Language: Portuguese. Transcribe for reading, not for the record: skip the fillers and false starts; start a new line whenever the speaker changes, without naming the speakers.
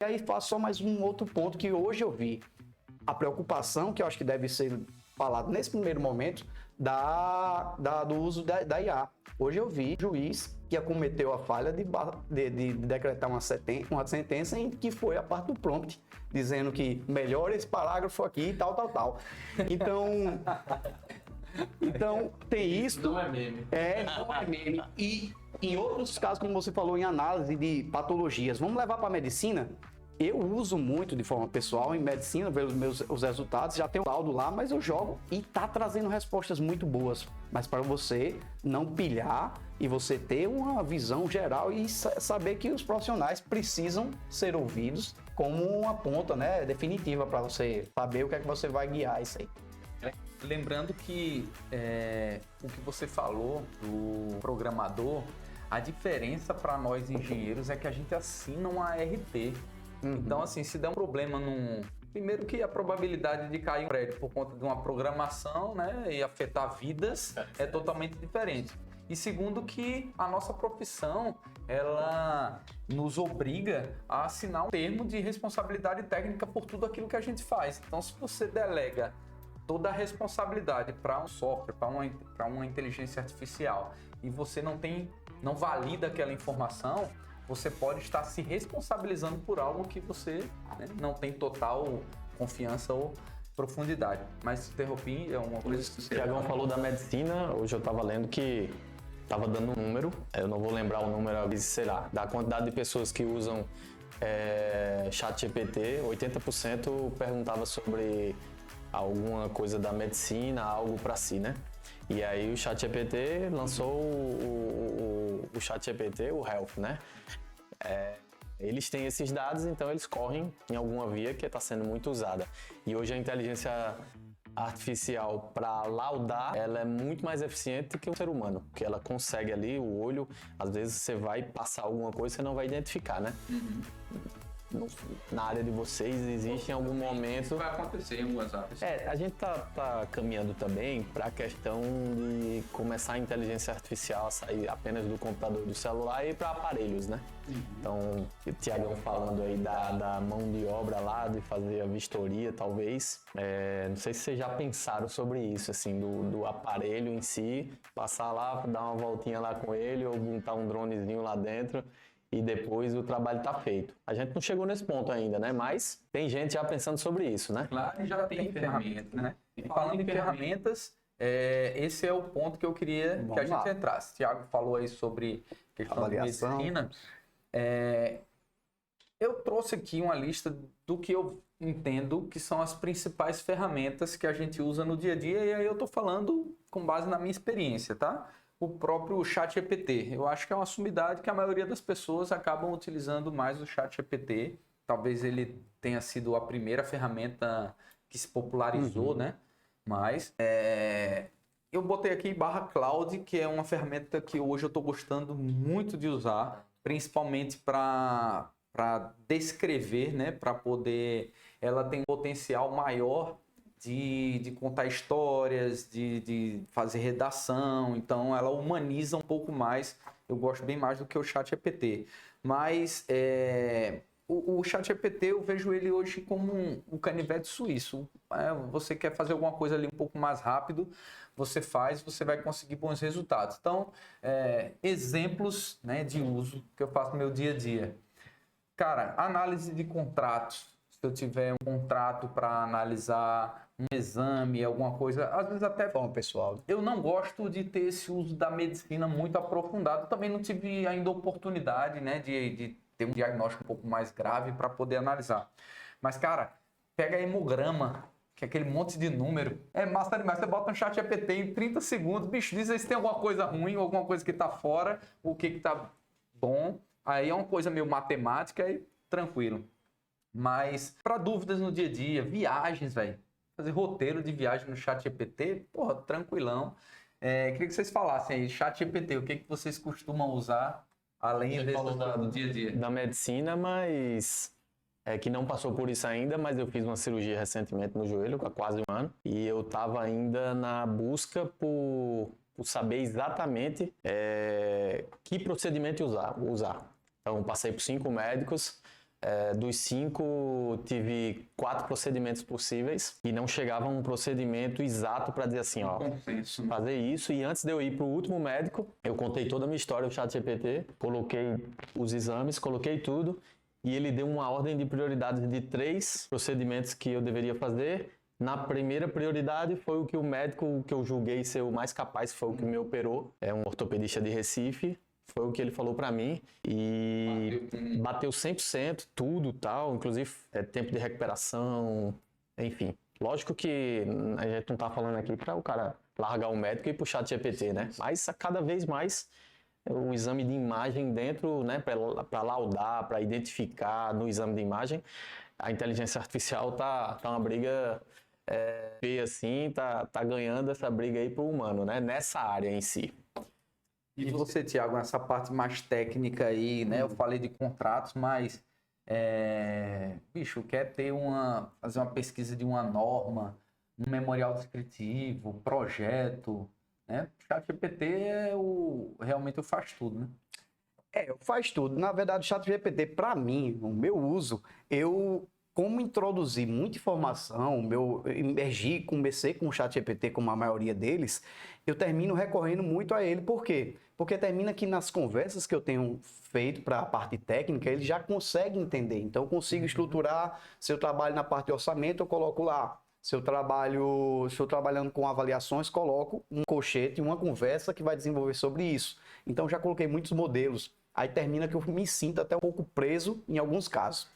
E aí faço só mais um outro ponto que hoje eu vi. A preocupação, que eu acho que deve ser falado nesse primeiro momento, do uso da IA. Hoje eu vi juiz que cometeu a falha de decretar uma sentença em que foi a parte do prompt, dizendo que melhora esse parágrafo aqui e tal. Então tem isso.
Não é meme.
Não é meme. E em outros casos, como você falou, em análise de patologias, vamos levar para a medicina? Eu uso muito de forma pessoal em medicina, ver os resultados, já tem um laudo lá, mas eu jogo e tá trazendo respostas muito boas. Mas para você não pilhar e você ter uma visão geral e saber que os profissionais precisam ser ouvidos como uma ponta, né, definitiva para você saber o que é que você vai guiar isso aí.
Lembrando que o que você falou do programador, a diferença para nós engenheiros é que a gente assina uma ART. Então, assim, se der um problema Primeiro que a probabilidade de cair um prédio por conta de uma programação, né, e afetar vidas é totalmente diferente. E segundo que a nossa profissão, ela nos obriga a assinar um termo de responsabilidade técnica por tudo aquilo que a gente faz. Então, se você delega toda a responsabilidade para um software, para uma inteligência artificial, e você não valida aquela informação, você pode estar se responsabilizando por algo que você, né, não tem total confiança ou profundidade. Mas interrompi, é uma coisa que você...
O Tiagão falou da medicina, hoje eu estava lendo que estava dando um número, eu não vou lembrar o número, sei lá, da quantidade de pessoas que usam ChatGPT, 80% perguntava sobre alguma coisa da medicina, algo para si, né? E aí o ChatGPT lançou o ChatGPT, o Health, né? Eles têm esses dados, então eles correm em alguma via que está sendo muito usada. E hoje a inteligência artificial, para laudar, ela é muito mais eficiente que o ser humano, porque ela consegue ali, o olho, às vezes você vai passar alguma coisa e você não vai identificar, né? Na área de vocês, existe em algum momento...
Isso vai acontecer em algumas áreas.
A gente tá caminhando também para a questão de começar a inteligência artificial a sair apenas do computador, do celular e para aparelhos, né? Então, o Tiagão falando aí da mão de obra lá, de fazer a vistoria, talvez. Não sei se vocês já pensaram sobre isso, assim, do aparelho em si, passar lá, dar uma voltinha lá com ele ou montar um dronezinho lá dentro e depois o trabalho tá feito. A gente não chegou nesse ponto ainda, né? Mas tem gente já pensando sobre isso, né?
Claro, já tem ferramentas, né? E falando em ferramentas, esse é o ponto que eu queria que a gente entrasse. O Thiago falou aí sobre questão de medicina. Eu trouxe aqui uma lista do que eu entendo que são as principais ferramentas que a gente usa no dia a dia, e aí eu tô falando com base na minha experiência, tá? O próprio ChatGPT. Eu acho que é uma sumidade que a maioria das pessoas acabam utilizando mais o ChatGPT. Talvez ele tenha sido a primeira ferramenta que se popularizou, né? Mas eu botei aqui /Cloud, que é uma ferramenta que hoje eu estou gostando muito de usar, principalmente para descrever, né? Para poder... Ela tem um potencial maior de contar histórias, de fazer redação, então ela humaniza um pouco mais, eu gosto bem mais do que o ChatGPT. Mas o ChatGPT eu vejo ele hoje como um canivete suíço. Você quer fazer alguma coisa ali um pouco mais rápido, você faz, você vai conseguir bons resultados. Então, exemplos, né, de uso que eu faço no meu dia a dia. Cara, análise de contratos. Se eu tiver um contrato para analisar um exame, alguma coisa, às vezes até
Forma pessoal.
Eu não gosto de ter esse uso da medicina muito aprofundado. Também não tive ainda oportunidade, né, de ter um diagnóstico um pouco mais grave para poder analisar. Mas, cara, pega hemograma, que é aquele monte de número. É massa demais. Você bota um ChatGPT em 30 segundos, bicho, diz aí se tem alguma coisa ruim, alguma coisa que tá fora, o que tá bom. Aí é uma coisa meio matemática e tranquilo. Mas para dúvidas no dia a dia, viagens, velho. Fazer roteiro de viagem no ChatGPT, porra, tranquilão. Queria que vocês falassem aí, ChatGPT, o que vocês costumam usar além do dia a dia?
Da medicina, mas que não passou por isso ainda, mas eu fiz uma cirurgia recentemente no joelho, há quase um ano, e eu estava ainda na busca por saber exatamente que procedimento usar. Então, passei por 5 médicos Dos 5, tive 4 procedimentos possíveis e não chegava um procedimento exato para dizer assim, ó,
Consenso.
fazer isso. E antes de eu ir para o último médico, eu contei toda a minha história no ChatGPT, coloquei os exames, coloquei tudo e ele deu uma ordem de prioridades de 3 procedimentos que eu deveria fazer. Na primeira prioridade foi o que o médico que eu julguei ser o mais capaz, foi o que me operou, é um ortopedista de Recife. Foi o que ele falou pra mim e bateu 100%, tudo tal, inclusive tempo de recuperação, enfim. Lógico que a gente não tá falando aqui para o cara largar o médico e puxar de GPT, né? Mas cada vez mais o exame de imagem dentro, né, para laudar, para identificar no exame de imagem, a inteligência artificial tá uma briga feia assim, tá ganhando essa briga aí pro humano, né? Nessa área em si.
E você, Thiago, nessa parte mais técnica aí, né? Eu falei de contratos, mas bicho, quer fazer uma pesquisa de uma norma, um memorial descritivo, projeto, né? O ChatGPT realmente faz tudo, né?
Faz tudo. Na verdade, o ChatGPT, para mim, o meu uso, como introduzir muita informação, comecei com o ChatGPT, como a maioria deles, eu termino recorrendo muito a ele. Por quê? Porque termina que nas conversas que eu tenho feito para a parte técnica, ele já consegue entender. Então, eu consigo estruturar. Se eu trabalho na parte de orçamento, eu coloco lá. Se eu trabalhando com avaliações, coloco um colchete, uma conversa que vai desenvolver sobre isso. Então, já coloquei muitos modelos. Aí termina que eu me sinto até um pouco preso em alguns casos.